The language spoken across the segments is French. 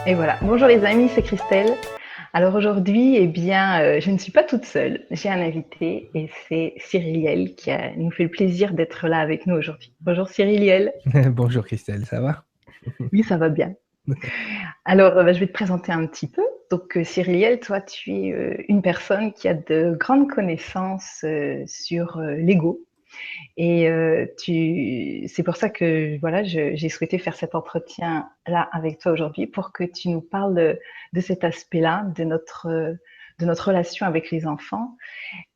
Et voilà. Bonjour les amis, c'est Christelle. Alors aujourd'hui, je ne suis pas toute seule. J'ai un invité et c'est Cyriliel nous fait le plaisir d'être là avec nous aujourd'hui. Bonjour Cyriliel. Bonjour Christelle, ça va? Oui, ça va bien. Alors, je vais te présenter un petit peu. Donc, Cyriliel, toi, tu es une personne qui a de grandes connaissances sur l'ego. Et c'est pour ça que voilà, j'ai souhaité faire cet entretien-là avec toi aujourd'hui pour que tu nous parles de cet aspect-là, de notre relation avec les enfants.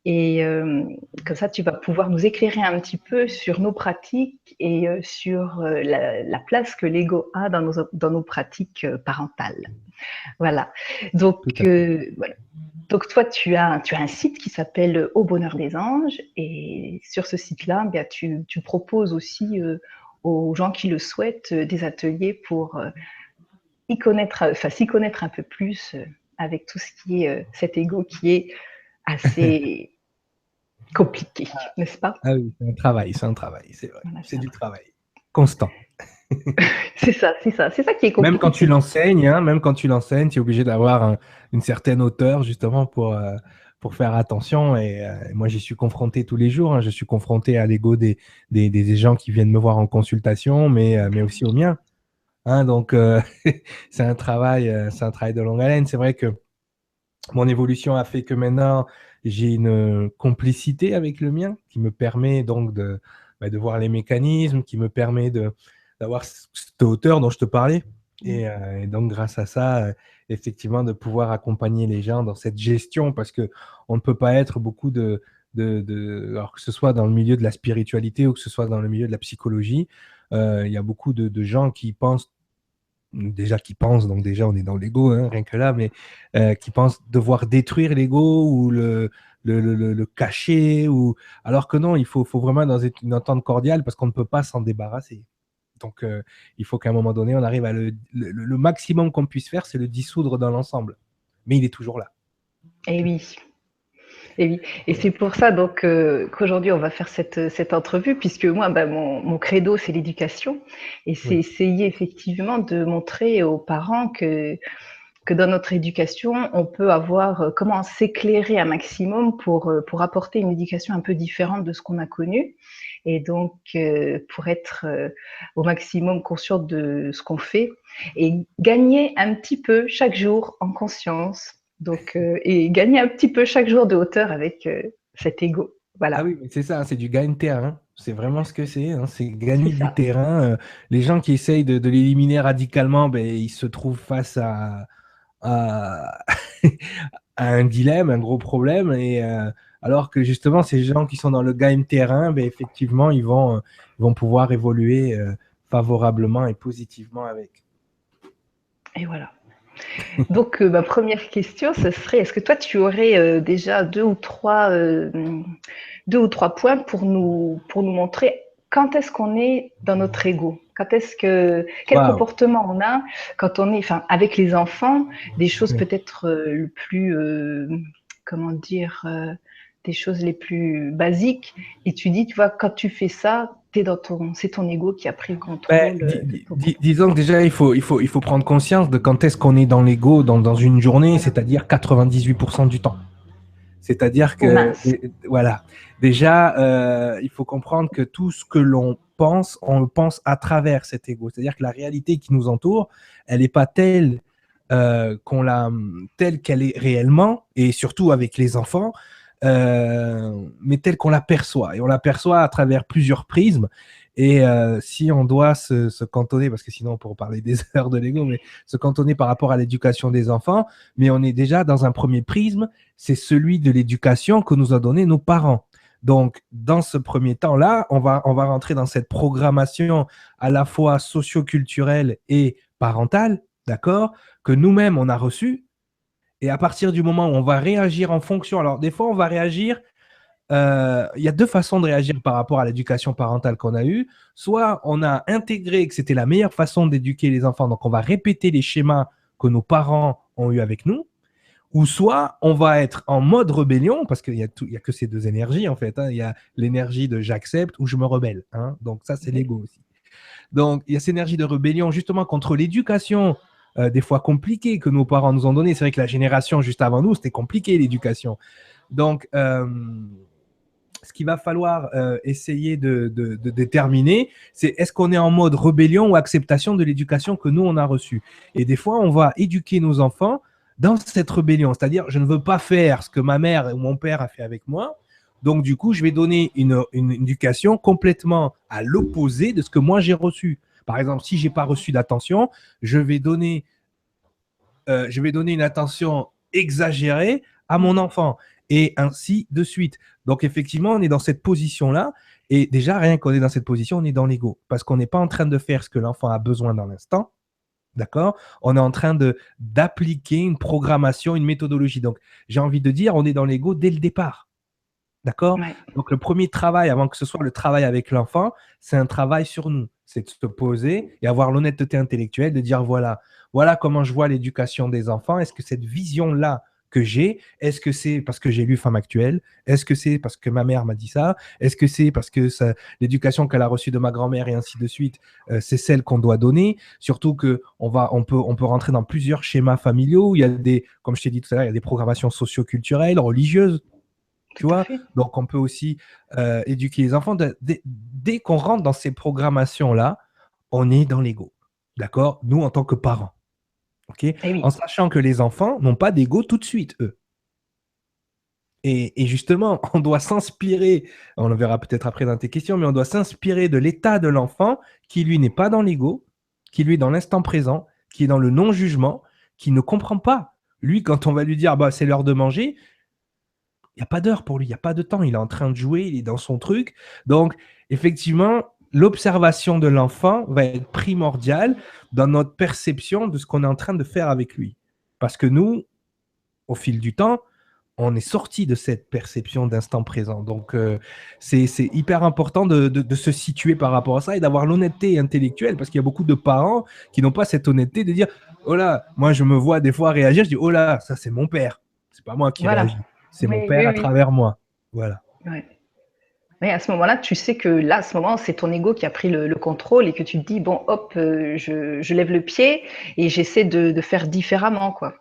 Et comme ça, tu vas pouvoir nous éclairer un petit peu sur nos pratiques et sur la place que l'ego a dans nos pratiques parentales. Voilà. Tout Donc, à fait. voilà. Donc toi, tu as un site qui s'appelle Au Bonheur des Anges et sur ce site-là, bien, tu proposes aussi aux gens qui le souhaitent des ateliers pour s'y connaître un peu plus avec tout ce qui est cet ego qui est assez compliqué, n'est-ce pas? Ah oui, c'est un travail, c'est vrai. Voilà, C'est du travail constant. c'est ça qui est Même quand tu compliqué. l'enseignes, hein, même quand tu l'enseignes, tu es obligé d'avoir une certaine hauteur justement pour faire attention. Et moi, j'y suis confronté tous les jours, hein. Je suis confronté à l'ego des gens qui viennent me voir en consultation, mais aussi au mien, hein. Donc, c'est un travail de longue haleine. C'est vrai que mon évolution a fait que maintenant, j'ai une complicité avec le mien qui me permet donc de voir les mécanismes, qui me permet d'avoir cette hauteur dont je te parlais. Et donc, grâce à ça, effectivement, de pouvoir accompagner les gens dans cette gestion, parce que on ne peut pas être beaucoup alors que ce soit dans le milieu de la spiritualité ou que ce soit dans le milieu de la psychologie, il y a beaucoup de gens qui pensent donc déjà on est dans l'ego, hein, rien que là, mais qui pensent devoir détruire l'ego ou le cacher, alors que non, faut vraiment dans une entente cordiale parce qu'on ne peut pas s'en débarrasser. Donc il faut qu'à un moment donné, on arrive à le maximum qu'on puisse faire, c'est le dissoudre dans l'ensemble. Mais il est toujours là. Et oui, et oui, et c'est pour ça donc qu'aujourd'hui on va faire cette entrevue, puisque moi, ben, mon credo, c'est l'éducation, et c'est Oui. essayer effectivement de montrer aux parents que dans notre éducation, on peut avoir comment s'éclairer un maximum pour apporter une éducation un peu différente de ce qu'on a connu, et donc pour être au maximum conscient de ce qu'on fait et gagner un petit peu chaque jour en conscience. Donc, et gagner un petit peu chaque jour de hauteur avec cet ego. Ah Voilà, oui, mais c'est ça, hein, c'est du gain-terrain. C'est vraiment ce que c'est, hein, c'est c'est gagner du ça. terrain. Les gens qui essayent de l'éliminer radicalement, ben, ils se trouvent face à, à un dilemme, un gros problème. Alors que justement, ces gens qui sont dans le game terrain, ben, effectivement, ils vont pouvoir évoluer favorablement et positivement avec. Et voilà. Donc, ma première question, ce serait, est-ce que toi, tu aurais déjà deux ou trois points pour nous montrer quand est-ce qu'on est dans notre ego? Quel Waouh! comportement on a quand on est, enfin, avec les enfants, des choses Oui. peut-être le plus, comment dire, des choses les plus basiques. Et tu dis, tu vois, quand tu fais ça, c'est ton ego qui a pris le Ben, contrôle de ton disons que comportement. déjà, il faut prendre conscience de quand est-ce qu'on est dans l'ego dans une journée, Voilà. c'est-à-dire 98% du temps. C'est-à-dire Oh que, mince. voilà, déjà, il faut comprendre que tout ce que l'on pense, on le pense à travers cet ego. C'est-à-dire que la réalité qui nous entoure, elle n'est pas telle qu'elle est réellement, et surtout avec les enfants, mais telle qu'on l'aperçoit. Et on l'aperçoit à travers plusieurs prismes. Et si on doit se cantonner, parce que sinon on pourrait parler des heures de l'ego, mais se cantonner par rapport à l'éducation des enfants, mais on est déjà dans un premier prisme, c'est celui de l'éducation que nous ont donné nos parents. Donc, dans ce premier temps-là, on va rentrer dans cette programmation à la fois socio-culturelle et parentale, d'accord, que nous-mêmes, on a reçue. Et à partir du moment où on va réagir en fonction, alors des fois, on va réagir, il y a deux façons de réagir par rapport à l'éducation parentale qu'on a eue. Soit on a intégré que c'était la meilleure façon d'éduquer les enfants, donc on va répéter les schémas que nos parents ont eu avec nous, ou soit on va être en mode rébellion, parce il y a que ces deux énergies en fait, hein. Il y a l'énergie de j'accepte ou je me rebelle, hein. Donc ça, c'est Oui. l'ego aussi. Donc il y a cette énergie de rébellion justement contre l'éducation des fois compliquées que nos parents nous ont données. C'est vrai que la génération juste avant nous, c'était compliqué l'éducation. Donc, ce qu'il va falloir essayer de déterminer, c'est est-ce qu'on est en mode rébellion ou acceptation de l'éducation que nous, on a reçue. Et des fois, on va éduquer nos enfants dans cette rébellion. C'est-à-dire, je ne veux pas faire ce que ma mère ou mon père a fait avec moi. Donc, du coup, je vais donner une éducation complètement à l'opposé de ce que moi, j'ai reçu. Par exemple, si je n'ai pas reçu d'attention, je vais donner une attention exagérée à mon enfant et ainsi de suite. Donc, effectivement, on est dans cette position-là. Et déjà, rien qu'on est dans cette position, on est dans l'ego. Parce qu'on n'est pas en train de faire ce que l'enfant a besoin dans l'instant. D'accord? On est en train d'appliquer une programmation, une méthodologie. Donc, j'ai envie de dire, on est dans l'ego dès le départ. D'accord? Ouais. Donc, le premier travail, avant que ce soit le travail avec l'enfant, c'est un travail sur nous. C'est de se poser et avoir l'honnêteté intellectuelle de dire, voilà comment je vois l'éducation des enfants. Est-ce que cette vision-là que j'ai, est-ce que c'est parce que j'ai lu Femme actuelle? Est-ce que c'est parce que ma mère m'a dit ça? Est-ce que c'est parce que l'éducation qu'elle a reçue de ma grand-mère et ainsi de suite, c'est celle qu'on doit donner? Surtout on peut rentrer dans plusieurs schémas familiaux. Il y a comme je t'ai dit tout à l'heure, il y a des programmations socio-culturelles, religieuses. Tu Tout à vois, fait. donc on peut aussi éduquer les enfants. Dès qu'on rentre dans ces programmations-là, on est dans l'ego. D'accord? Nous, en tant que parents. OK? Eh En oui. sachant que les enfants n'ont pas d'ego tout de suite, eux. Et justement, on doit s'inspirer, on le verra peut-être après dans tes questions, mais on doit s'inspirer de l'état de l'enfant qui, lui, n'est pas dans l'ego, qui, lui, est dans l'instant présent, qui est dans le non-jugement, qui ne comprend pas. Lui, quand on va lui dire, bah, c'est l'heure de manger, il n'y a pas d'heure pour lui, il n'y a pas de temps. Il est en train de jouer, il est dans son truc. Donc, effectivement, l'observation de l'enfant va être primordiale dans notre perception de ce qu'on est en train de faire avec lui. Parce que nous, au fil du temps, on est sorti de cette perception d'instant présent. Donc, c'est hyper important de se situer par rapport à ça et d'avoir l'honnêteté intellectuelle parce qu'il y a beaucoup de parents qui n'ont pas cette honnêteté de dire « Oh là, moi je me vois des fois réagir, je dis « Oh là, ça c'est mon père, c'est pas moi qui Voilà. réagis, c'est mon Oui, père oui, à oui. travers moi. » Voilà. Ouais. Oui, à ce moment-là, tu sais que là, à ce moment, c'est ton ego qui a pris le contrôle et que tu te dis, bon, hop, je lève le pied et j'essaie de faire différemment, quoi.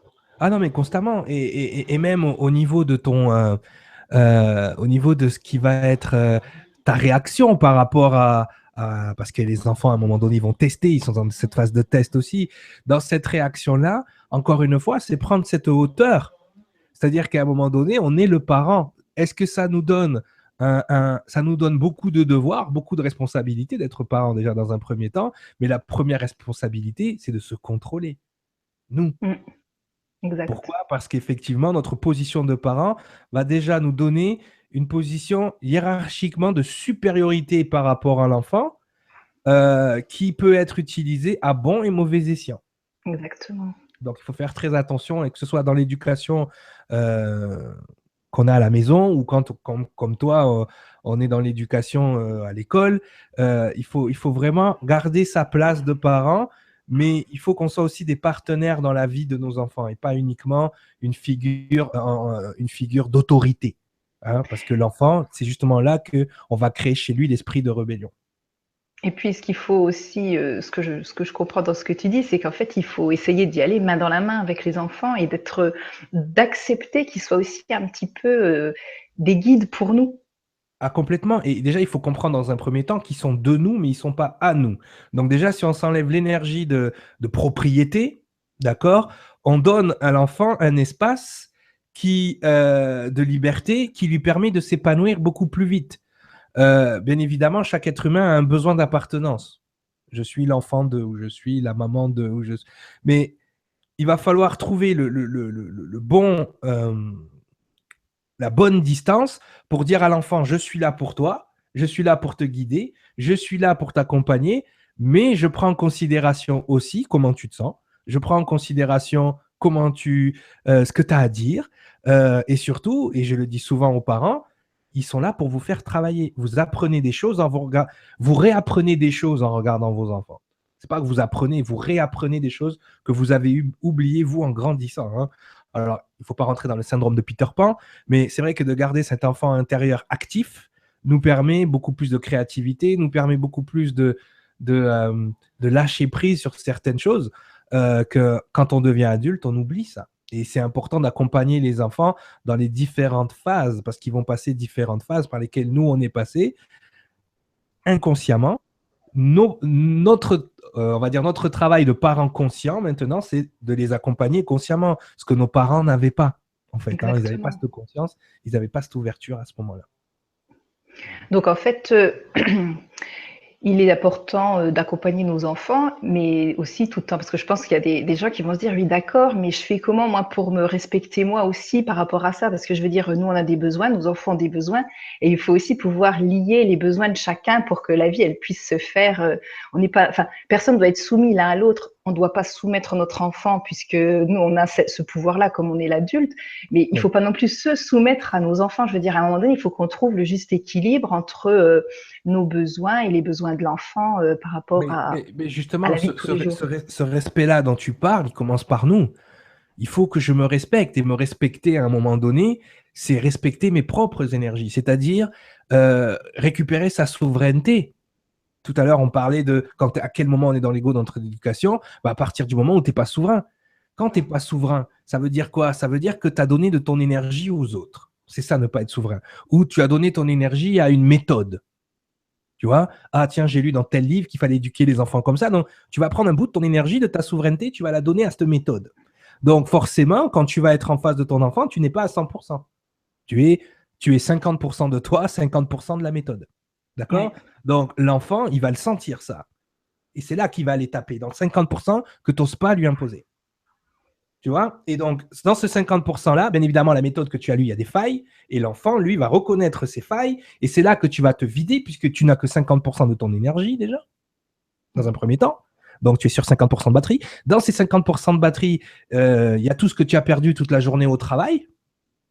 Ah non, mais constamment. Et même au niveau de au niveau de ce qui va être ta réaction par rapport parce que les enfants, à un moment donné, ils vont tester, ils sont dans cette phase de test aussi. Dans cette réaction-là, encore une fois, c'est prendre cette hauteur. C'est-à-dire qu'à un moment donné, on est le parent. Est-ce que ça nous donne ça nous donne beaucoup de devoirs, beaucoup de responsabilités d'être parent déjà dans un premier temps, mais la première responsabilité, c'est de se contrôler. Nous. Mm, exact. Pourquoi? Parce qu'effectivement, notre position de parent va déjà nous donner une position hiérarchiquement de supériorité par rapport à l'enfant qui peut être utilisée à bon et mauvais escient. Exactement. Donc, il faut faire très attention, et que ce soit dans l'éducation euh, qu'on a à la maison ou quand, comme toi, on est dans l'éducation à l'école. Il faut vraiment garder sa place de parent, mais il faut qu'on soit aussi des partenaires dans la vie de nos enfants et pas uniquement une figure d'autorité. Hein, parce que l'enfant, c'est justement là qu'on va créer chez lui l'esprit de rébellion. Et puis, ce qu'il faut aussi, ce que je comprends dans ce que tu dis, c'est qu'en fait, il faut essayer d'y aller main dans la main avec les enfants et d'accepter qu'ils soient aussi un petit peu des guides pour nous. Ah, complètement. Et déjà, il faut comprendre dans un premier temps qu'ils sont de nous, mais ils ne sont pas à nous. Donc déjà, si on s'enlève l'énergie de propriété, d'accord, on donne à l'enfant un espace de liberté qui lui permet de s'épanouir beaucoup plus vite. Bien évidemment, chaque être humain a un besoin d'appartenance. Je suis l'enfant de, ou je suis la maman de, ou je... Mais il va falloir trouver le bon... la bonne distance pour dire à l'enfant, je suis là pour toi, je suis là pour te guider, je suis là pour t'accompagner, mais je prends en considération aussi comment tu te sens, je prends en considération ce que tu as à dire, et surtout, et je le dis souvent aux parents, ils sont là pour vous faire travailler. Vous apprenez des choses, vous réapprenez des choses en regardant vos enfants. C'est pas que vous apprenez, vous réapprenez des choses que vous avez oubliées, vous, en grandissant. Hein. Alors, il ne faut pas rentrer dans le syndrome de Peter Pan, mais c'est vrai que de garder cet enfant intérieur actif nous permet beaucoup plus de créativité, nous permet beaucoup plus de lâcher prise sur certaines choses. que quand on devient adulte, on oublie ça. Et c'est important d'accompagner les enfants dans les différentes phases, parce qu'ils vont passer différentes phases par lesquelles nous, on est passé inconsciemment. On va dire notre travail de parents conscients maintenant, c'est de les accompagner consciemment, ce que nos parents n'avaient pas, en fait. Hein. Ils n'avaient pas Exactement. cette conscience, ils n'avaient pas cette ouverture à ce moment-là. Donc en fait, il est important d'accompagner nos enfants, mais aussi tout le temps, parce que je pense qu'il y a des gens qui vont se dire, oui, d'accord, mais je fais comment, moi, pour me respecter, moi aussi, par rapport à ça? Parce que je veux dire, nous, on a des besoins, nos enfants ont des besoins, et il faut aussi pouvoir lier les besoins de chacun pour que la vie, elle puisse se faire. On n'est pas, enfin, personne ne doit être soumis l'un à l'autre. On ne doit pas soumettre notre enfant, puisque nous, on a ce pouvoir-là, comme on est l'adulte, mais il ne Oui. faut pas non plus se soumettre à nos enfants. Je veux dire, à un moment donné, il faut qu'on trouve le juste équilibre entre nos besoins et les besoins de l'enfant par rapport Mais à justement, la vie de tous les jours. ce respect-là dont tu parles, il commence par nous. Il faut que je me respecte. Et me respecter à un moment donné, c'est respecter mes propres énergies, c'est-à-dire récupérer sa souveraineté. Tout à l'heure, on parlait de à quel moment on est dans l'ego dans notre éducation. Bah, à partir du moment où tu n'es pas souverain. Quand tu n'es pas souverain, ça veut dire quoi? Ça veut dire que tu as donné de ton énergie aux autres. C'est ça, ne pas être souverain. Ou tu as donné ton énergie à une méthode. Tu vois? Ah, tiens, j'ai lu dans tel livre qu'il fallait éduquer les enfants comme ça. Donc, tu vas prendre un bout de ton énergie, de ta souveraineté, tu vas la donner à cette méthode. Donc, forcément, quand tu vas être en face de ton enfant, tu n'es pas à 100%. Tu es, tu es 50% de toi, 50% de la méthode. D'accord? Ouais. Donc, l'enfant, il va le sentir ça. Et c'est là qu'il va aller taper, dans le 50% que tu n'oses pas lui imposer. Tu vois? Et donc, dans ce 50%-là, bien évidemment, la méthode que tu as lue, il y a des failles. Et l'enfant, lui, va reconnaître ces failles. Et c'est là que tu vas te vider, puisque tu n'as que 50% de ton énergie déjà, dans un premier temps. Donc, tu es sur 50% de batterie. Dans ces 50% de batterie, il y a tout ce que tu as perdu toute la journée au travail.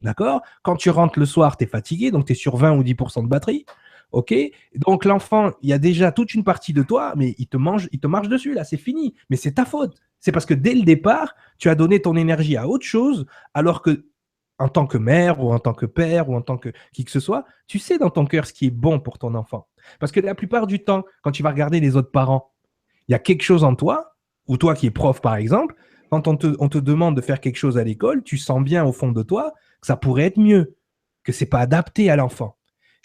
D'accord? Quand tu rentres le soir, tu es fatigué, donc tu es sur 20 ou 10% de batterie. OK? Donc, l'enfant, il y a déjà toute une partie de toi, mais il te marche dessus, là, c'est fini. Mais c'est ta faute. C'est parce que dès le départ, tu as donné ton énergie à autre chose, alors que, en tant que mère, ou en tant que père, ou en tant que qui que ce soit, tu sais dans ton cœur ce qui est bon pour ton enfant. Parce que la plupart du temps, quand tu vas regarder les autres parents, il y a quelque chose en toi, ou toi qui es prof par exemple, quand on te demande de faire quelque chose à l'école, tu sens bien au fond de toi que ça pourrait être mieux, que c'est pas adapté à l'enfant.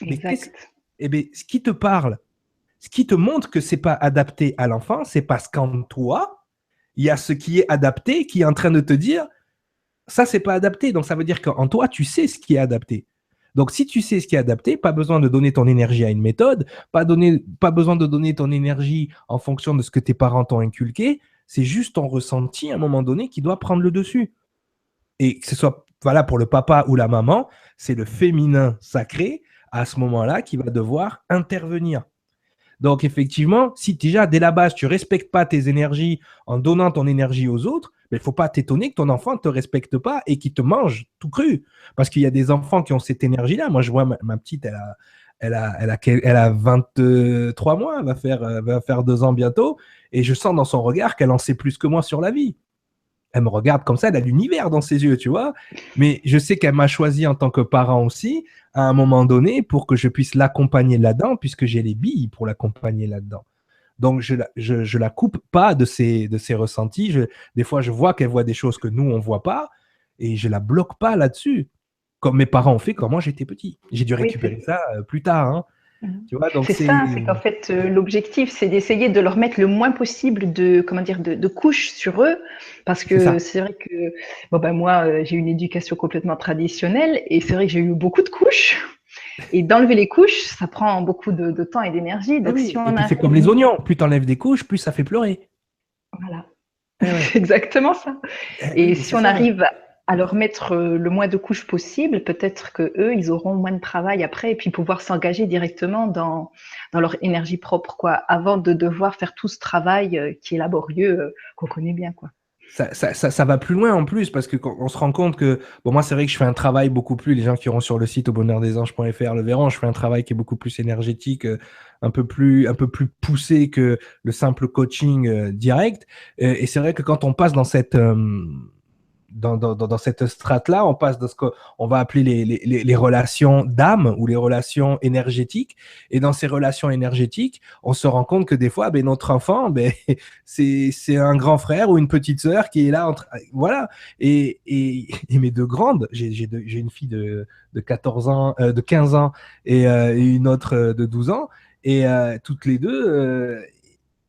Mais Exact. ce qui te parle, ce qui te montre que c'est pas adapté à l'enfant, c'est parce qu'en toi, il y a ce qui est adapté qui est en train de te dire ça, c'est pas adapté. Donc, ça veut dire qu'en toi, tu sais ce qui est adapté. Donc, si tu sais ce qui est adapté, pas besoin de donner ton énergie à une méthode, pas besoin de donner ton énergie en fonction de ce que tes parents t'ont inculqué. C'est juste ton ressenti à un moment donné qui doit prendre le dessus. Et que ce soit voilà, pour le papa ou la maman, c'est le féminin sacré à ce moment-là qui va devoir intervenir. Donc, effectivement, si déjà, dès la base, tu ne respectes pas tes énergies en donnant ton énergie aux autres, il ne faut pas t'étonner que ton enfant ne te respecte pas et qu'il te mange tout cru. Parce qu'il y a des enfants qui ont cette énergie-là. Moi, je vois ma petite, elle a 23 mois, elle va faire 2 ans bientôt. Et je sens dans son regard qu'elle en sait plus que moi sur la vie. Elle me regarde comme ça, elle a l'univers dans ses yeux, tu vois. Mais je sais qu'elle m'a choisi en tant que parent aussi, à un moment donné, pour que je puisse l'accompagner là-dedans, puisque j'ai les billes pour l'accompagner là-dedans. Donc, je la coupe pas de ses ressentis. Des fois, je vois qu'elle voit des choses que nous, on ne voit pas, et je la bloque pas là-dessus. Comme mes parents ont fait quand moi j'étais petit. J'ai dû Oui, récupérer ça plus tard. Hein. Tu vois, donc c'est ça. c'est C'est qu'en fait, l'objectif, c'est d'essayer de leur mettre le moins possible de, comment dire, de couches sur eux, parce c'est que ça. c'est vrai que, bon ben moi, j'ai une éducation complètement traditionnelle, et c'est vrai que j'ai eu beaucoup de couches. Et d'enlever les couches, ça prend beaucoup de temps et d'énergie. Oui, Donc si oui. Et on puis c'est comme arrive, les oignons. Plus tu enlèves des couches, plus ça fait pleurer. voilà, Eh ouais. c'est exactement ça. Oui, Et mais si c'est on ça. arrive à leur mettre le moins de couches possible, peut-être que eux, ils auront moins de travail après et puis pouvoir s'engager directement dans leur énergie propre, quoi, avant de devoir faire tout ce travail qui est laborieux, qu'on connaît bien, quoi. Ça va plus loin en plus parce que quand on se rend compte que, bon, moi, c'est vrai que je fais un travail beaucoup plus, les gens qui iront sur le site au bonheurdesanges.fr le verront, je fais un travail qui est beaucoup plus énergétique, un peu plus poussé que le simple coaching direct. Et c'est vrai que quand on passe dans dans cette strate-là, on passe dans ce qu'on va appeler les relations d'âme ou les relations énergétiques. Et dans ces relations énergétiques, on se rend compte que des fois, ben, notre enfant, ben, c'est un grand frère ou une petite sœur qui est là. Voilà. Et mes deux grandes, j'ai une fille de 14 ans, de 15 ans et une autre de 12 ans. Et toutes les deux,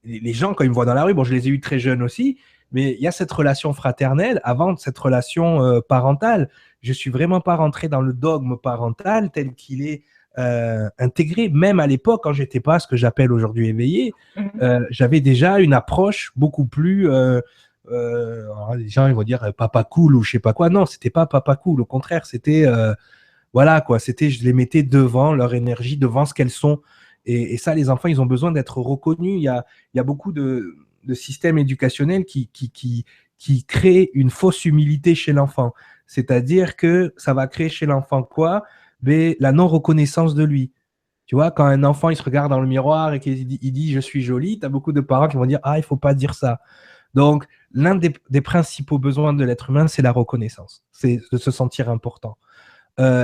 les gens, quand ils me voient dans la rue, bon, je les ai eues très jeunes aussi, mais il y a cette relation fraternelle avant cette relation parentale. Je ne suis vraiment pas rentré dans le dogme parental tel qu'il est intégré. Même à l'époque, quand je n'étais pas ce que j'appelle aujourd'hui éveillé, j'avais déjà une approche beaucoup plus… les gens ils vont dire papa cool ou je sais pas quoi. Non, c'était pas papa cool. Au contraire, c'était… voilà quoi, c'était, je les mettais devant leur énergie, devant ce qu'elles sont. Et ça, les enfants, ils ont besoin d'être reconnus. Il y a beaucoup de systèmes éducationnels qui créent une fausse humilité chez l'enfant. C'est-à-dire que ça va créer chez l'enfant quoi? Ben, la non-reconnaissance de lui. Tu vois, quand un enfant, il se regarde dans le miroir et qu'il dit je suis joli, tu as beaucoup de parents qui vont dire ah, il faut pas dire ça. Donc, l'un des principaux besoins de l'être humain, c'est la reconnaissance. C'est de se sentir important.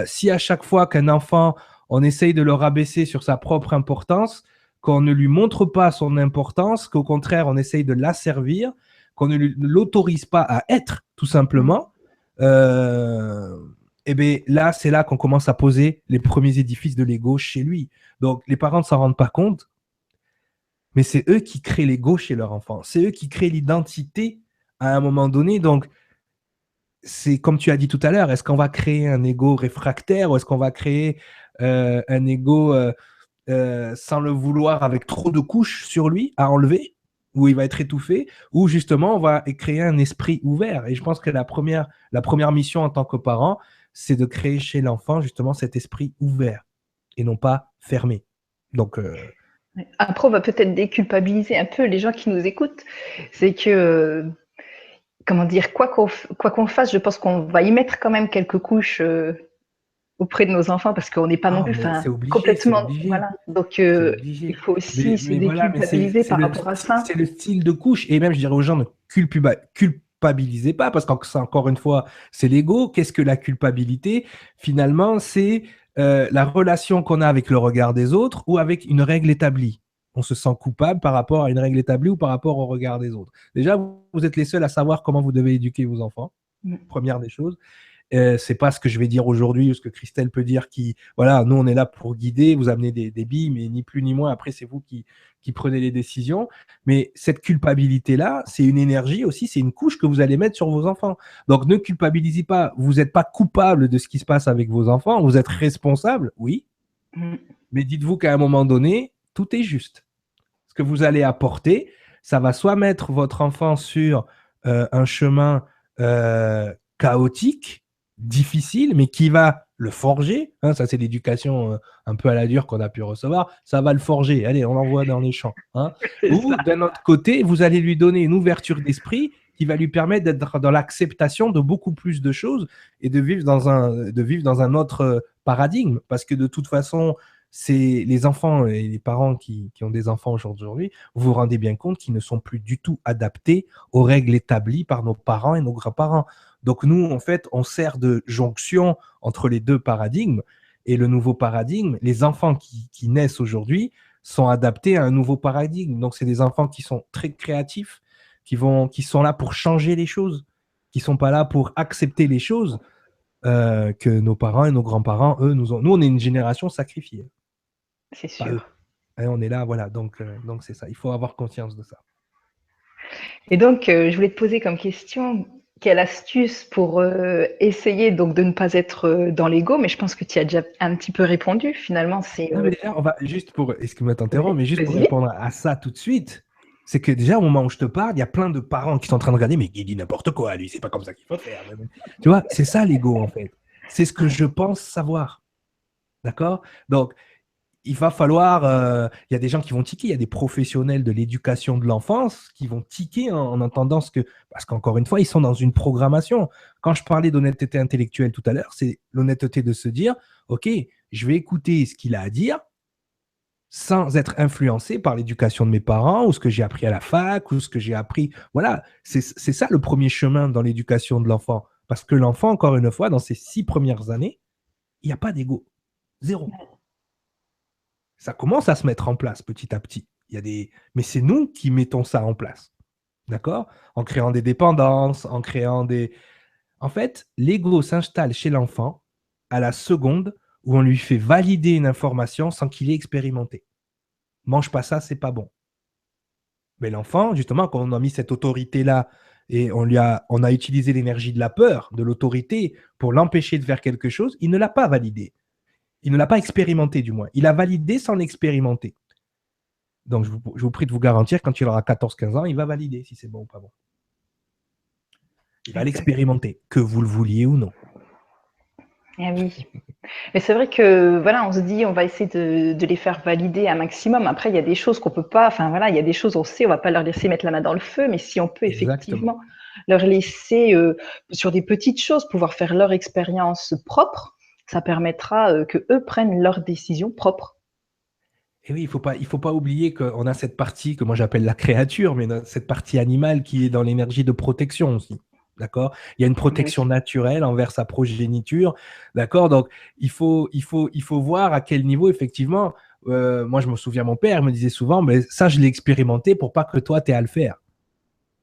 Si à chaque fois qu'un enfant, on essaye de le rabaisser sur sa propre importance, qu'on ne lui montre pas son importance, qu'au contraire, on essaye de l'asservir, qu'on ne l'autorise pas à être, tout simplement, et bien là, c'est là qu'on commence à poser les premiers édifices de l'ego chez lui. Donc, les parents ne s'en rendent pas compte, mais c'est eux qui créent l'ego chez leur enfant. C'est eux qui créent l'identité à un moment donné. Donc, c'est comme tu as dit tout à l'heure, est-ce qu'on va créer un ego réfractaire ou est-ce qu'on va créer un ego sans le vouloir avec trop de couches sur lui à enlever, où il va être étouffé, ou justement on va créer un esprit ouvert. Et je pense que la première mission en tant que parent, c'est de créer chez l'enfant justement cet esprit ouvert et non pas fermé. Donc, après, on va peut-être déculpabiliser un peu les gens qui nous écoutent. C'est que comment dire, quoi qu'on fasse, je pense qu'on va y mettre quand même quelques couches auprès de nos enfants parce qu'on n'est pas non plus c'est obligé, complètement. Voilà. Donc, il faut aussi se déculpabiliser par rapport à ça. C'est le style de couche. Et même, je dirais aux gens, ne culpabilisez pas parce que encore une fois, c'est l'ego. Qu'est-ce que la culpabilité? Finalement, c'est la relation qu'on a avec le regard des autres ou avec une règle établie. On se sent coupable par rapport à une règle établie ou par rapport au regard des autres. Déjà, vous êtes les seuls à savoir comment vous devez éduquer vos enfants. Première des choses. C'est pas ce que je vais dire aujourd'hui ou ce que Christelle peut dire qui, voilà, nous on est là pour guider, vous amener des billes, mais ni plus ni moins, après c'est vous qui prenez les décisions. Mais cette culpabilité-là, c'est une énergie aussi, c'est une couche que vous allez mettre sur vos enfants. Donc ne culpabilisez pas, vous n'êtes pas coupable de ce qui se passe avec vos enfants, vous êtes responsable, oui, mais dites-vous qu'à un moment donné, tout est juste. Ce que vous allez apporter, ça va soit mettre votre enfant sur un chemin chaotique, difficile, mais qui va le forger. Hein, ça, c'est l'éducation un peu à la dure qu'on a pu recevoir. Ça va le forger. Allez, on l'envoie dans les champs. Hein. Ou d'un autre côté, vous allez lui donner une ouverture d'esprit qui va lui permettre d'être dans l'acceptation de beaucoup plus de choses et de vivre dans un autre paradigme. Parce que de toute façon, c'est les enfants et les parents qui ont des enfants aujourd'hui, vous vous rendez bien compte qu'ils ne sont plus du tout adaptés aux règles établies par nos parents et nos grands-parents. Donc nous, en fait, on sert de jonction entre les deux paradigmes. Et le nouveau paradigme, les enfants qui naissent aujourd'hui sont adaptés à un nouveau paradigme. Donc c'est des enfants qui sont très créatifs, qui sont là pour changer les choses, qui ne sont pas là pour accepter les choses que nos parents et nos grands-parents, eux, nous ont. Nous, on est une génération sacrifiée. C'est sûr. Et on est là, voilà. Donc c'est ça. Il faut avoir conscience de ça. Et donc, je voulais te poser comme question, quelle astuce pour essayer donc de ne pas être dans l'ego, mais je pense que tu as déjà un petit peu répondu. Finalement, c'est. Non, mais déjà, on va juste pour, excuse-moi t'interromps, mais juste pour répondre à ça tout de suite, c'est que déjà au moment où je te parle, il y a plein de parents qui sont en train de regarder, mais il dit n'importe quoi, lui, c'est pas comme ça qu'il faut faire. Tu vois, c'est ça l'ego en fait. C'est ce que je pense savoir. D'accord? Donc, il va falloir. Il y a des gens qui vont tiquer, il y a des professionnels de l'éducation de l'enfance qui vont tiquer en entendant ce que. Parce qu'encore une fois, ils sont dans une programmation. Quand je parlais d'honnêteté intellectuelle tout à l'heure, c'est l'honnêteté de se dire ok, je vais écouter ce qu'il a à dire. sans être influencé par l'éducation de mes parents ou ce que j'ai appris à la fac ou ce que j'ai appris. Voilà, c'est ça le premier chemin dans l'éducation de l'enfant. Parce que l'enfant, encore une fois, dans ses 6 premières années, il n'y a pas d'ego. Zéro. Ça commence à se mettre en place petit à petit. Mais c'est nous qui mettons ça en place. D'accord? En créant des dépendances, en créant des... En fait, l'ego s'installe chez l'enfant à la seconde où on lui fait valider une information sans qu'il ait expérimenté. Mange pas ça, c'est pas bon. Mais l'enfant, justement, quand on a mis cette autorité-là et on a utilisé l'énergie de la peur, de l'autorité pour l'empêcher de faire quelque chose, il ne l'a pas validé. Il ne l'a pas expérimenté, du moins. Il a validé sans l'expérimenter. Donc, je vous prie de vous garantir, quand il aura 14-15 ans, il va valider si c'est bon ou pas bon. Il va l'expérimenter, que vous le vouliez ou non. Ah oui. Mais c'est vrai que voilà, on se dit on va essayer de les faire valider un maximum. Après, il y a des choses qu'on peut pas. Enfin voilà, il y a des choses on sait, on va pas leur laisser mettre la main dans le feu. Mais si on peut Exactement. effectivement leur laisser sur des petites choses pouvoir faire leur expérience propre, ça permettra que eux prennent leurs décisions propres. Et oui, il faut pas oublier qu'on a cette partie que moi j'appelle la créature, mais cette partie animale qui est dans l'énergie de protection aussi. D'accord? Il y a une protection Oui. naturelle envers sa progéniture. D'accord? Donc, il faut voir à quel niveau, effectivement, moi je me souviens, mon père me disait souvent, mais ça je l'ai expérimenté pour pas que toi tu aies à le faire.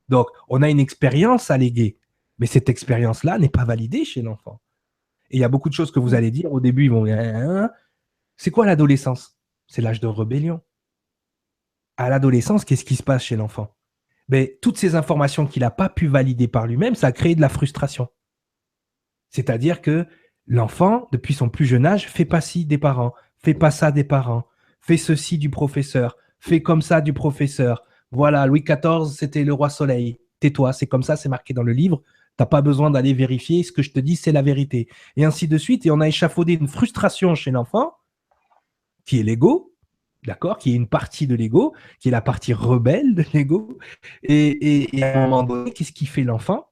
Donc, on a une expérience à léguer, mais cette expérience-là n'est pas validée chez l'enfant. Et il y a beaucoup de choses que vous allez dire. Au début, ils vont dire, hein, c'est quoi l'adolescence? C'est l'âge de rébellion. À l'adolescence, qu'est-ce qui se passe chez l'enfant? Ben, toutes ces informations qu'il n'a pas pu valider par lui-même, ça a créé de la frustration. C'est-à-dire que l'enfant, depuis son plus jeune âge, fait pas ci des parents, fait pas ça des parents, fait ceci du professeur, fait comme ça du professeur. Voilà, Louis XIV, c'était le roi soleil. Tais-toi, c'est comme ça, c'est marqué dans le livre. Tu n'as pas besoin d'aller vérifier. Ce que je te dis, c'est la vérité. Et ainsi de suite. Et on a échafaudé une frustration chez l'enfant, qui est l'ego, d'accord, qui est une partie de l'ego, qui est la partie rebelle de l'ego. Et à un moment donné, qu'est-ce qui fait l'enfant?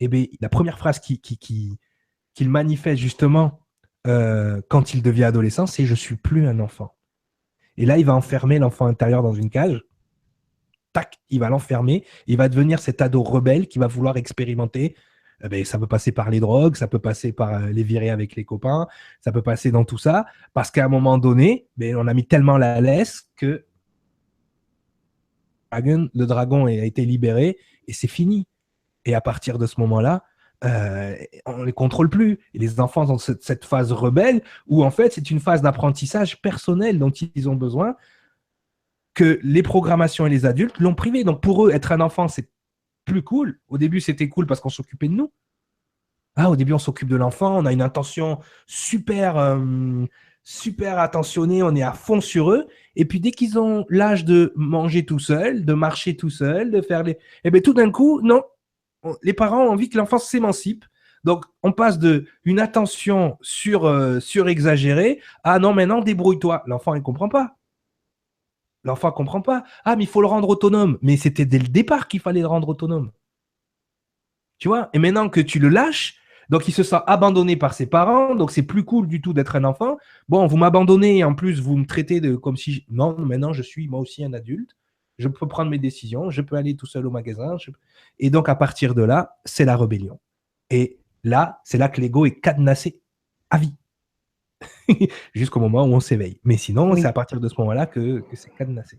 Eh bien, la première phrase qu'il manifeste justement quand il devient adolescent, c'est « je suis plus un enfant ». Et là, il va enfermer l'enfant intérieur dans une cage. Tac, il va l'enfermer. Il va devenir cet ado rebelle qui va vouloir expérimenter. Eh ben, ça peut passer par les drogues, ça peut passer par les virées avec les copains, ça peut passer dans tout ça, parce qu'à un moment donné, ben, on a mis tellement la laisse que le dragon a été libéré et c'est fini. Et à partir de ce moment-là, on ne les contrôle plus. Et les enfants ont cette phase rebelle où en fait c'est une phase d'apprentissage personnel dont ils ont besoin, que les programmations et les adultes l'ont privé. Donc pour eux, être un enfant, c'est plus cool. Au début, c'était cool parce qu'on s'occupait de nous. Ah, au début, on s'occupe de l'enfant, on a une intention super attentionnée, on est à fond sur eux. Et puis dès qu'ils ont l'âge de manger tout seul, de marcher tout seul, de faire les... Eh bien tout d'un coup, non, les parents ont envie que l'enfant s'émancipe. Donc, on passe d'une attention surexagérée à non, maintenant, débrouille-toi. L'enfant, il ne comprend pas. L'enfant ne comprend pas. Ah, mais il faut le rendre autonome. Mais c'était dès le départ qu'il fallait le rendre autonome. Tu vois? Et maintenant que tu le lâches, donc il se sent abandonné par ses parents, donc c'est plus cool du tout d'être un enfant. Bon, vous m'abandonnez et en plus, vous me traitez comme si... Non, maintenant, je suis moi aussi un adulte. Je peux prendre mes décisions, je peux aller tout seul au magasin. Et donc, à partir de là, c'est la rébellion. Et là, c'est là que l'ego est cadenassé à vie. Jusqu'au moment où on s'éveille. Mais sinon, c'est à partir de ce moment-là que c'est cadenassé.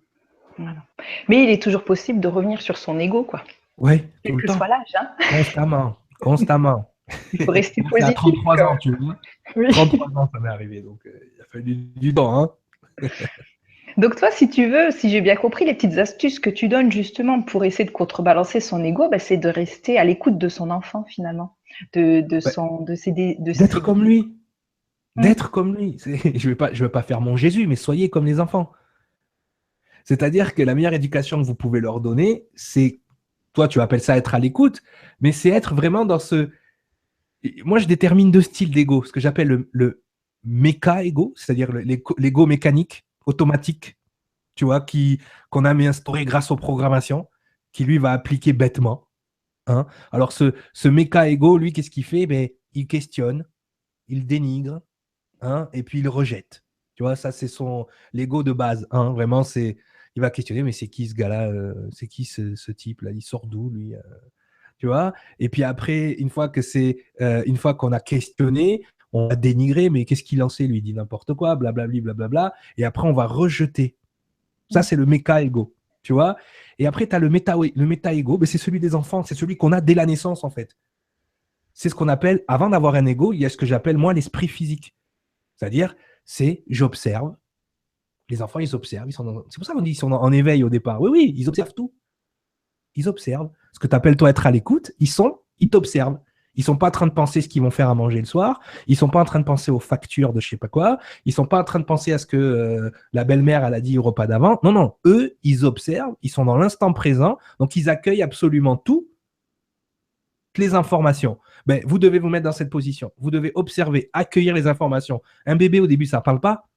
Voilà. Mais il est toujours possible de revenir sur son ego, quoi. Ouais, Quel tout le que temps. soit l'âge. Hein. Constamment. Il faut rester C'est à positif. 33 ans, tu vois. Oui. 33 ans, ça m'est arrivé, donc il a fallu du temps. Hein. Donc toi, si tu veux, si j'ai bien compris, les petites astuces que tu donnes justement pour essayer de contrebalancer son ego, bah, c'est de rester à l'écoute de son enfant finalement, D'être comme lui. D'être comme lui. Je vais pas faire mon Jésus, mais soyez comme les enfants. C'est-à-dire que la meilleure éducation que vous pouvez leur donner, c'est, toi tu appelles ça être à l'écoute, mais c'est être vraiment dans ce... Moi je détermine 2 styles d'ego, ce que j'appelle le méca-ego, c'est-à-dire l'ego mécanique, automatique, tu vois, qu'on a mis instauré grâce aux programmations, qui lui va appliquer bêtement. Hein. Alors ce méca-ego, lui, qu'est-ce qu'il fait? Ben, il questionne, il dénigre, hein, et puis il rejette. Tu vois, ça, c'est son l'ego de base. Hein. Vraiment, il va questionner, mais c'est qui ce gars-là c'est qui ce type-là? Il sort d'où, lui tu vois? Et puis après, une fois qu'on a questionné, on va dénigrer, mais qu'est-ce qu'il en sait? Lui, il dit n'importe quoi, blablabli, blablabla. Et après, on va rejeter. Ça, c'est le méca-ego. Tu vois? Et après, tu as le méta-ego, mais c'est celui des enfants, c'est celui qu'on a dès la naissance, en fait. C'est ce qu'on appelle, avant d'avoir un ego, il y a ce que j'appelle, moi, l'esprit physique. C'est-à-dire, j'observe. Les enfants, ils observent. C'est pour ça qu'on dit qu'ils sont en éveil au départ. Oui, oui, ils observent tout. Ils observent. Ce que tu appelles, toi, être à l'écoute, ils t'observent. Ils sont pas en train de penser ce qu'ils vont faire à manger le soir. Ils sont pas en train de penser aux factures de je sais pas quoi. Ils sont pas en train de penser à ce que la belle-mère, elle a dit au repas d'avant. Non, non. Eux, ils observent. Ils sont dans l'instant présent. Donc, ils accueillent absolument tout, les informations. Ben, vous devez vous mettre dans cette position. Vous devez observer, accueillir les informations. Un bébé, au début, ça ne parle pas.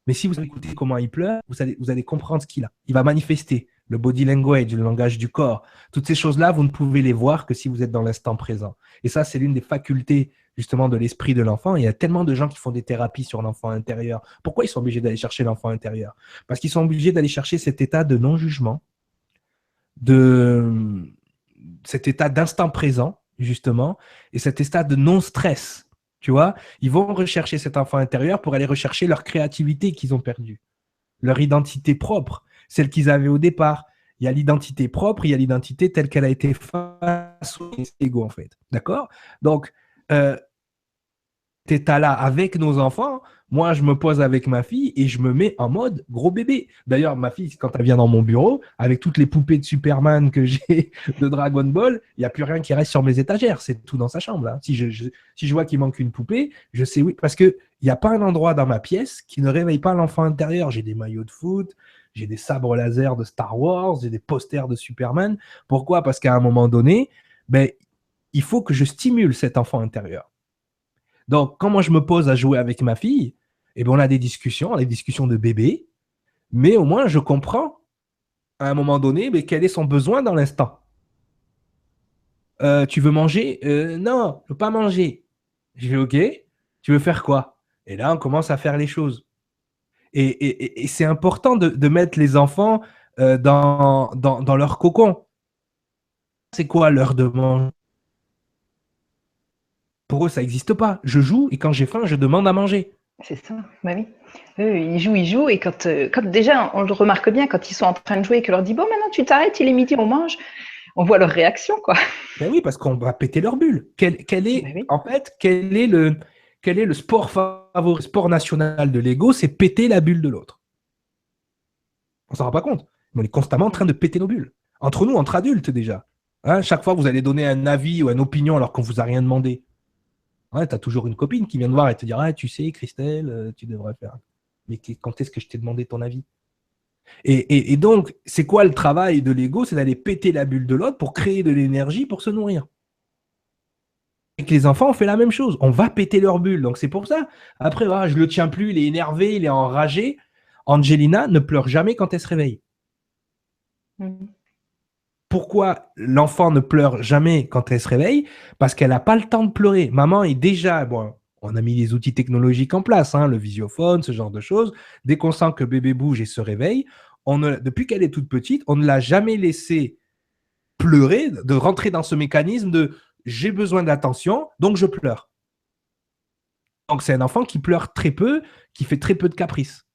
Mais si vous écoutez comment il pleure, vous allez comprendre ce qu'il a. Il va manifester le body language, le langage du corps. Toutes ces choses-là, vous ne pouvez les voir que si vous êtes dans l'instant présent. Et ça, c'est l'une des facultés justement de l'esprit de l'enfant. Il y a tellement de gens qui font des thérapies sur l'enfant intérieur. Pourquoi ils sont obligés d'aller chercher l'enfant intérieur? Parce qu'ils sont obligés d'aller chercher cet état de non-jugement, cet état d'instant présent, justement, et cet état de non-stress. Tu vois, ils vont rechercher cet enfant intérieur pour aller rechercher leur créativité qu'ils ont perdue, leur identité propre, celle qu'ils avaient au départ. Il y a l'identité propre, il y a l'identité telle qu'elle a été façonnée, c'est l'ego en fait. D'accord? Donc, cet état-là avec nos enfants, moi, je me pose avec ma fille et je me mets en mode gros bébé. D'ailleurs, ma fille, quand elle vient dans mon bureau, avec toutes les poupées de Superman que j'ai de Dragon Ball, il n'y a plus rien qui reste sur mes étagères. C'est tout dans sa chambre. Là. Si je vois qu'il manque une poupée, je sais oui. Parce qu'il n'y a pas un endroit dans ma pièce qui ne réveille pas l'enfant intérieur. J'ai des maillots de foot, j'ai des sabres laser de Star Wars, j'ai des posters de Superman. Pourquoi? Parce qu'à un moment donné, ben, il faut que je stimule cet enfant intérieur. Donc, quand moi je me pose à jouer avec ma fille, eh bien, on a des discussions de bébé, mais au moins je comprends à un moment donné mais quel est son besoin dans l'instant. Tu veux manger? Non, je veux pas manger. Je vais OK. Tu veux faire quoi? Et là, on commence à faire les choses. Et c'est important de mettre les enfants dans leur cocon. C'est quoi l'heure de manger? Pour eux, ça n'existe pas. Je joue et quand j'ai faim, je demande à manger. C'est ça, bah oui. Eux, ils jouent, et quand déjà, on le remarque bien, quand ils sont en train de jouer et que leur dit bon, maintenant tu t'arrêtes, il est midi, on mange, on voit leur réaction, quoi. Ben oui, parce qu'on va péter leur bulle. Bah oui. En fait, quel est le sport favori, sport national de l'ego? C'est péter la bulle de l'autre. On s'en rend pas compte. Mais on est constamment en train de péter nos bulles. Entre nous, entre adultes déjà. Hein, chaque fois que vous allez donner un avis ou une opinion alors qu'on vous a rien demandé, ouais, tu as toujours une copine qui vient te voir et te dire ah, tu sais, Christelle, tu devrais faire. Mais quand est-ce que je t'ai demandé ton avis? Et donc, c'est quoi le travail de l'ego? C'est d'aller péter la bulle de l'autre pour créer de l'énergie pour se nourrir. Avec les enfants, on fait la même chose. On va péter leur bulle. Donc, c'est pour ça. Après, ah, je le tiens plus, il est énervé, il est enragé. Angelina ne pleure jamais quand elle se réveille. Pourquoi l'enfant ne pleure jamais quand elle se réveille? Parce qu'elle n'a pas le temps de pleurer. Maman est déjà, bon, on a mis les outils technologiques en place, hein, le visiophone, ce genre de choses. Dès qu'on sent que bébé bouge et se réveille, depuis qu'elle est toute petite, on ne l'a jamais laissé pleurer, de rentrer dans ce mécanisme de j'ai besoin d'attention, donc je pleure. Donc c'est un enfant qui pleure très peu, qui fait très peu de caprices.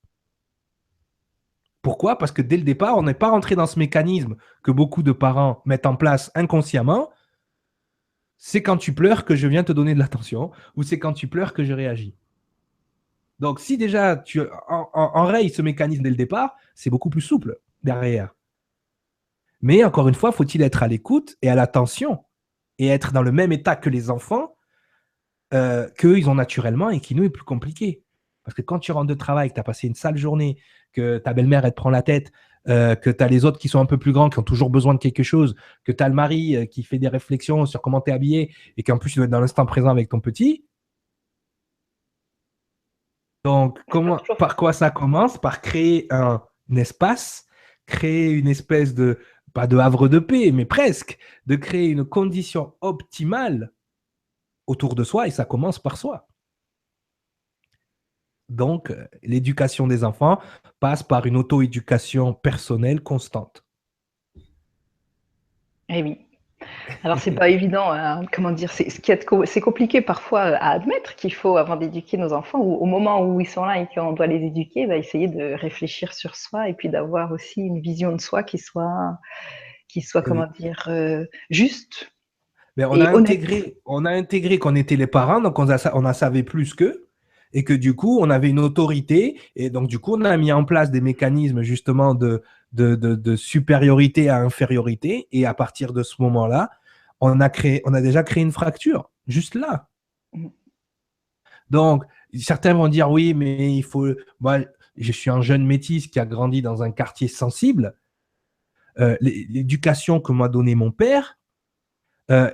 Pourquoi? Parce que dès le départ, on n'est pas rentré dans ce mécanisme que beaucoup de parents mettent en place inconsciemment. C'est quand tu pleures que je viens te donner de l'attention, ou c'est quand tu pleures que je réagis. Donc, si déjà tu enrayes ce mécanisme dès le départ, c'est beaucoup plus souple derrière. Mais encore une fois, faut-il être à l'écoute et à l'attention et être dans le même état que les enfants qu'eux, ils ont naturellement et qui, nous, est plus compliqué. Parce que quand tu rentres de travail, que tu as passé une sale journée, que ta belle-mère, elle te prend la tête, que tu as les autres qui sont un peu plus grands, qui ont toujours besoin de quelque chose, que tu as le mari qui fait des réflexions sur comment tu es habillé et qu'en plus, tu dois être dans l'instant présent avec ton petit. Donc, par quoi ça commence? Par créer un espace, créer une espèce de, pas de havre de paix, mais presque, de créer une condition optimale autour de soi et ça commence par soi. Donc, l'éducation des enfants passe par une auto-éducation personnelle constante. Eh oui. Alors, c'est pas évident, comment dire, c'est compliqué parfois à admettre qu'il faut, avant d'éduquer nos enfants, ou au moment où ils sont là et qu'on doit les éduquer, bah, essayer de réfléchir sur soi et puis d'avoir aussi une vision de soi qui soit Eh oui. comment dire, juste Mais et honnête. on a intégré qu'on était les parents, donc on a savait plus qu'eux, et que du coup, on avait une autorité, et donc du coup, on a mis en place des mécanismes justement de supériorité à infériorité, et à partir de ce moment-là, on a déjà créé une fracture, juste là. Mmh. Donc, certains vont dire oui, mais il faut. Moi, je suis un jeune métis qui a grandi dans un quartier sensible. L'éducation que m'a donnée mon père,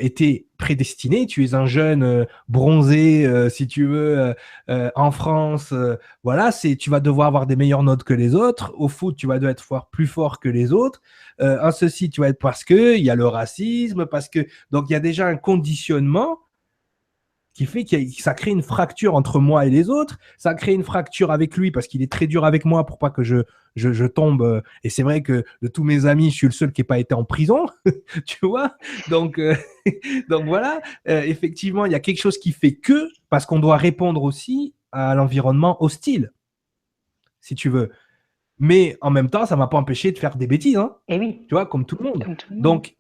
était prédestiné. Tu es un jeune bronzé, si tu veux, en France. Voilà, tu vas devoir avoir des meilleures notes que les autres. Au foot, tu vas devoir être plus fort que les autres. En ceci, tu vas être parce que il y a le racisme, parce que donc il y a déjà un conditionnement qui fait que ça crée une fracture entre moi et les autres. Ça crée une fracture avec lui parce qu'il est très dur avec moi pour pas que je tombe. Et c'est vrai que de tous mes amis, je suis le seul qui n'a pas été en prison, tu vois. Donc, donc voilà, effectivement, il y a quelque chose qui fait que, parce qu'on doit répondre aussi à l'environnement hostile, si tu veux. Mais en même temps, ça ne m'a pas empêché de faire des bêtises, hein, Eh oui, tu vois, comme tout le monde. comme tout le monde. Donc,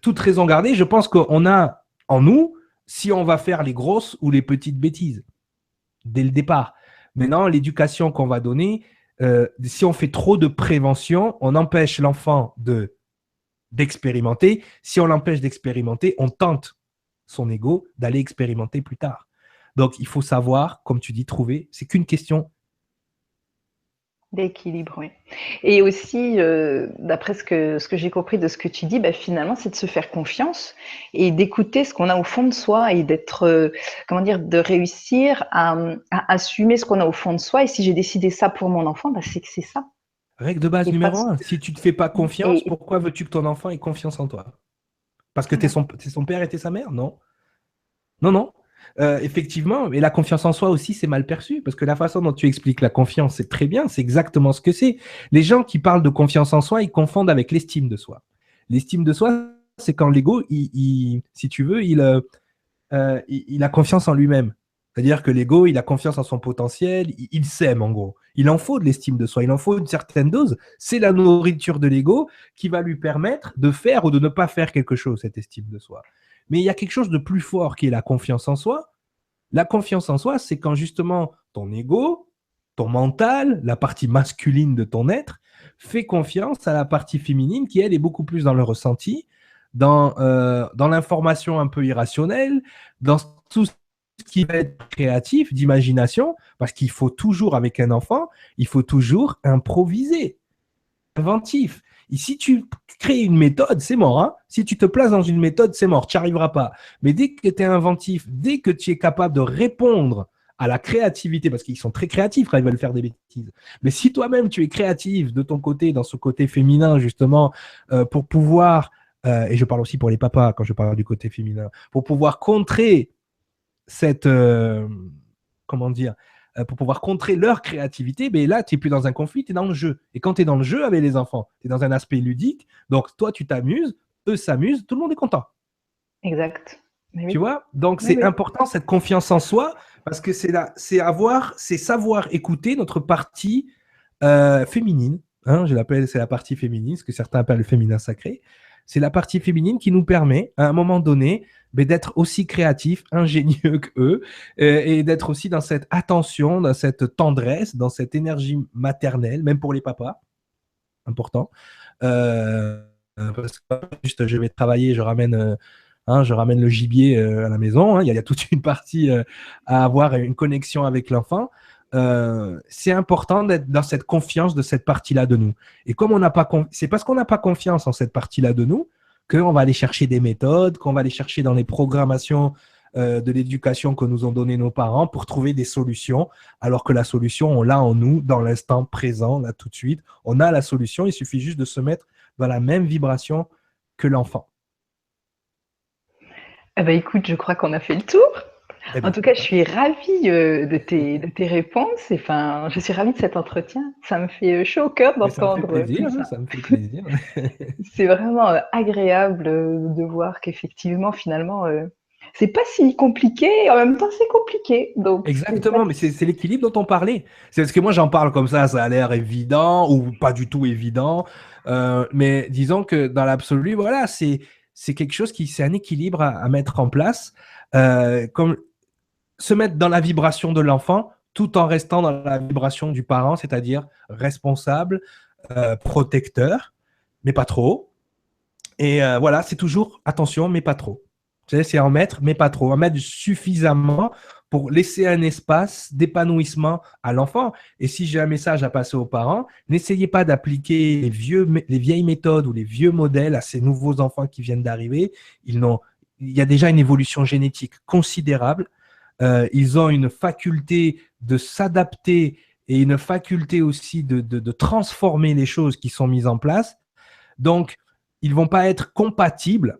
toute raison gardée, je pense qu'on a en nous, si on va faire les grosses ou les petites bêtises, dès le départ. Maintenant, l'éducation qu'on va donner, si on fait trop de prévention, on empêche l'enfant d'expérimenter. Si on l'empêche d'expérimenter, on tente son ego d'aller expérimenter plus tard. Donc, il faut savoir, comme tu dis, trouver. C'est qu'une question. D'équilibre, oui. Et aussi, d'après ce que j'ai compris de ce que tu dis, bah, finalement, c'est de se faire confiance et d'écouter ce qu'on a au fond de soi et d'être, comment dire? De réussir à assumer ce qu'on a au fond de soi et si j'ai décidé ça pour mon enfant, bah, c'est que c'est ça Règle de base et pas numéro un. Si tu ne te fais pas confiance, et pourquoi veux-tu que ton enfant ait confiance en toi? Parce que voilà. t'es son père et t'es sa mère? Non. Non, non. Effectivement, et la confiance en soi aussi, c'est mal perçu, parce que la façon dont tu expliques la confiance, c'est très bien, c'est exactement ce que c'est. Les gens qui parlent de confiance en soi, ils confondent avec l'estime de soi. L'estime de soi, c'est quand l'ego, si tu veux, il a confiance en lui-même. C'est-à-dire que l'ego, il a confiance en son potentiel, il s'aime en gros. Il en faut de l'estime de soi, il en faut une certaine dose. C'est la nourriture de l'ego qui va lui permettre de faire ou de ne pas faire quelque chose, cette estime de soi. Mais il y a quelque chose de plus fort qui est la confiance en soi. La confiance en soi, c'est quand justement ton ego, ton mental, la partie masculine de ton être, fait confiance à la partie féminine qui, elle, est beaucoup plus dans le ressenti, dans l'information un peu irrationnelle, dans tout ce qui va être créatif, d'imagination, parce qu'il faut toujours, avec un enfant, il faut toujours improviser, inventif. Et si tu crées une méthode, c'est mort. Hein. Si tu te places dans une méthode, c'est mort. Tu n'y arriveras pas. Mais dès que tu es inventif, dès que tu es capable de répondre à la créativité, parce qu'ils sont très créatifs quand ils veulent faire des bêtises. Mais si toi-même tu es créatif de ton côté, dans ce côté féminin justement, pour pouvoir, et je parle aussi pour les papas quand je parle du côté féminin, pour pouvoir contrer cette, comment dire, pour pouvoir contrer leur créativité, ben là, tu n'es plus dans un conflit, tu es dans le jeu. Et quand tu es dans le jeu avec les enfants, tu es dans un aspect ludique, donc toi, tu t'amuses, eux s'amusent, tout le monde est content. Exact. Mais Tu oui, vois? Donc, oui, c'est oui. important, cette confiance en soi, parce que c'est savoir écouter notre partie féminine. Hein, je l'appelle, c'est la partie féminine, ce que certains appellent le féminin sacré. C'est la partie féminine qui nous permet, à un moment donné, ben, d'être aussi créatifs, ingénieux qu'eux, et d'être aussi dans cette attention, dans cette tendresse, dans cette énergie maternelle, même pour les papas, important. Parce que juste, je vais travailler, je ramène le gibier à la maison. Hein, il y a toute une partie à avoir une connexion avec l'enfant. C'est important d'être dans cette confiance de cette partie-là de nous. Et comme on n'a pas, c'est parce qu'on n'a pas confiance en cette partie-là de nous qu'on va aller chercher des méthodes, qu'on va aller chercher dans les programmations de l'éducation que nous ont donné nos parents pour trouver des solutions, alors que la solution, on l'a en nous, dans l'instant présent, là tout de suite. On a la solution, il suffit juste de se mettre dans la même vibration que l'enfant. Eh ben, écoute, je crois qu'on a fait le tour. Eh En bien, tout cas, je suis ravie de tes réponses. Et, enfin, je suis ravie de cet entretien. Ça me fait chaud au cœur mais ça me fait d'entendre plaisir, tout hein, ça. ça me fait plaisir. C'est vraiment agréable de voir qu'effectivement, finalement, c'est pas si compliqué. Et en même temps, c'est compliqué. Donc, c'est pas Exactement, mais c'est l'équilibre dont on parlait. C'est parce que moi j'en parle comme ça a l'air évident ou pas du tout évident. Mais disons que dans l'absolu, voilà, c'est quelque chose qui c'est un équilibre à mettre en place. Comme se mettre dans la vibration de l'enfant tout en restant dans la vibration du parent, c'est-à-dire responsable, protecteur, mais pas trop. Et voilà, c'est toujours attention, mais pas trop. Tu sais, c'est en mettre, mais pas trop. En mettre suffisamment pour laisser un espace d'épanouissement à l'enfant. Et si j'ai un message à passer aux parents, n'essayez pas d'appliquer les vieilles méthodes ou les vieux modèles à ces nouveaux enfants qui viennent d'arriver. Il y a déjà une évolution génétique considérable. Ils ont une faculté de s'adapter et une faculté aussi de transformer les choses qui sont mises en place. Donc, ils vont pas être compatibles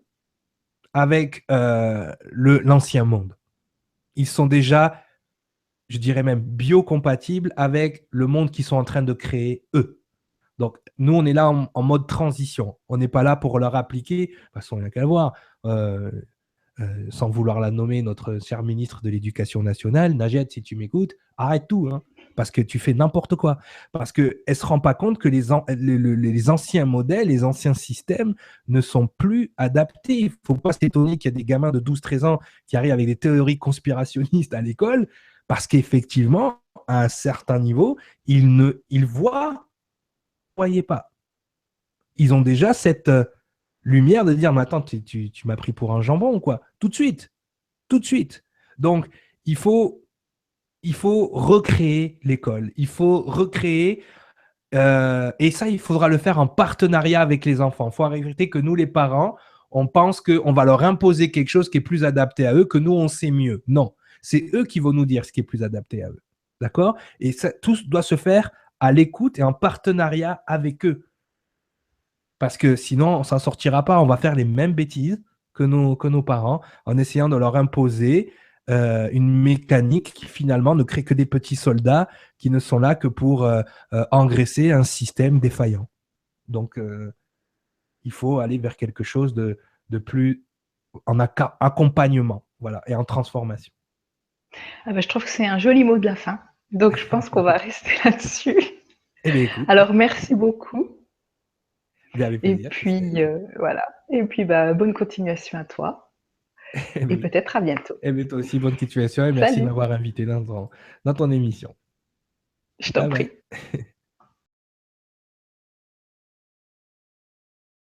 avec l'ancien monde. Ils sont déjà, je dirais même, biocompatibles avec le monde qu'ils sont en train de créer eux. Donc, nous, on est là en mode transition. On n'est pas là pour leur appliquer. De toute façon, il n'y a qu'à le voir. Sans vouloir la nommer, notre cher ministre de l'Éducation nationale, Najed, si tu m'écoutes, arrête tout, hein, parce que tu fais n'importe quoi. Parce qu'elle ne se rend pas compte que les anciens modèles, les anciens systèmes ne sont plus adaptés. Il ne faut pas s'étonner qu'il y a des gamins de 12-13 ans qui arrivent avec des théories conspirationnistes à l'école, parce qu'effectivement, à un certain niveau, ils voyaient pas. Ils ont déjà cette lumière de dire, mais attends, tu m'as pris pour un jambon ou quoi? Tout de suite. Tout de suite. Donc, il faut, il faut recréer l'école. Il faut recréer, et ça, il faudra le faire en partenariat avec les enfants. Il faut arrêter que nous, les parents, on pense qu'on va leur imposer quelque chose qui est plus adapté à eux, que nous, on sait mieux. Non, c'est eux qui vont nous dire ce qui est plus adapté à eux. D'accord? Et ça, tout doit se faire à l'écoute et en partenariat avec eux. Parce que sinon, on s'en sortira pas. On va faire les mêmes bêtises que nos parents en essayant de leur imposer une mécanique qui finalement ne crée que des petits soldats qui ne sont là que pour engraisser un système défaillant. Donc, il faut aller vers quelque chose de plus en accompagnement, voilà, et en transformation. Ah ben, je trouve que c'est un joli mot de la fin. Donc, je pense qu'on va rester là-dessus. Eh bien, écoute, Alors, merci beaucoup. bien avec Et plaisir, puis, voilà. Et puis, bah, bonne continuation à toi. eh Et bien, peut-être à bientôt. eh bien, toi aussi, bonne continuation et merci de Salut, m'avoir invité dans ton émission. je t'en Bye prie. bye.